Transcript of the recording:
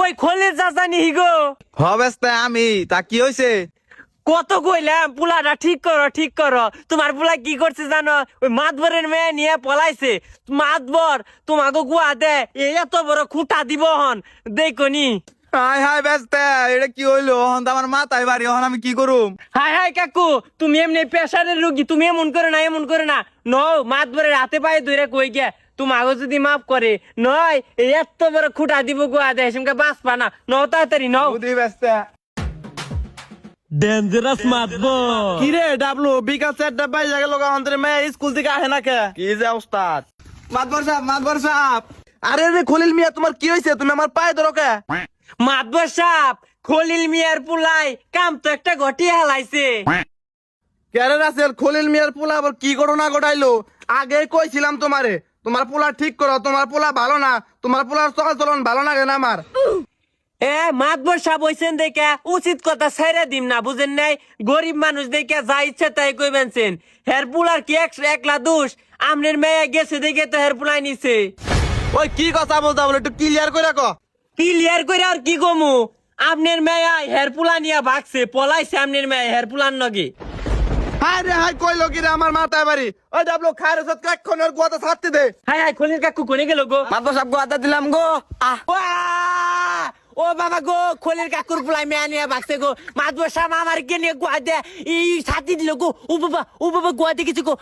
কই খোলের চাচা নিহি গো? হবেস্তে আমি তা কি হইছে? কত কইলাম পুলাটা ঠিক করো ঠিক করো, তোমার পুলা কি করছে জানো? ওই মাতবরের মেয়ে নিয়ে পলাইছে। মাতবর তোমাকে গুয়া দে এত বড় খুঁটা দিব হন, দেখো নি। হাই হাই বেস্তে, এটা কি হইলো? হন তো আমার মাথায় বাড়ি, হন আমি কি করুম? হাই হাই কাকু, তুমি এমনি প্রেসারের রুগী, তুমি এমন করে না এমন করে না। নও মাতবরের হাতে পায়ে ধরে কই গে তোমাকে যদি মাফ করে নয় এত বড় খুঁটা দিব গুয়া দে সেমকে বাঁচবা না। নও তাড়াতাড়ি নও। বুদ্ধি বেস্তে। ডেঞ্জারাস মাতবর। কি রে ডাবলু, বিকাল 4টা বাজে গেল, আমাদের মেয়ে স্কুল থেকে আহে না কে? কি যে উস্তাদ? মাতবর সাহেব। আরে রে খলিল মিয়া, তোমার কি হয়েছে? তুমি আমার পায়ে ধরো কে? মাতবর সাহেব, খলিল মিয়ার পুলাই কাম তো একটা ঘটিয়ে হালাইছে। কেরে রাসেল, খলিল মিয়ার পোলা আবার কি ঘটনা ঘটাইলো? আগে কইছিলাম তোমারে তোমার পোলা ঠিক করো, তোমার পোলা ভালো না, তোমার পোলার চল চলন ভালো লাগে না আমার। মাতবর সাহেব হইছেন দেখে উচিত কথা ছেড়ে দিম না, বুঝেন নাই? গরিব মানুষ দেখে যা ইচ্ছে তাই কইবেনছেন। হের পুলার কি একলা দোষ? আমনের মেয়ে গেছে দেখে তো হের পুলাই নিছে। ওই কি কথা বলতা বলে একটু ক্লিয়ার করে রাখো। ক্লিয়ার করে আর কি গমু? আমনের মেয়ে হের পুলা নিয়ে ভাগছে, পলাইছে আমনের মেয়ে হের পুলার নগে। হাই রে হাই, কইলো কি রে আমার মাথায় বাড়ি? ওই ডাবলু খায়ের সাথে কাক্ষণের গুয়াতে ছাড়তে দে। হাই হাই, খলিল কাকু কোনে গেল গো? মাতবর সাহেব গুয়াতে দিলাম গো। ও বাবা গো, খলিল কাকুর পুলাই মেয়ে নিয়ে ভাগছে গো। মাতবর সাহেব আমার কে নিয়ে গুয়া দে এই সাথী দিল গো। ও বাবা গুয়া দেখেছি গো।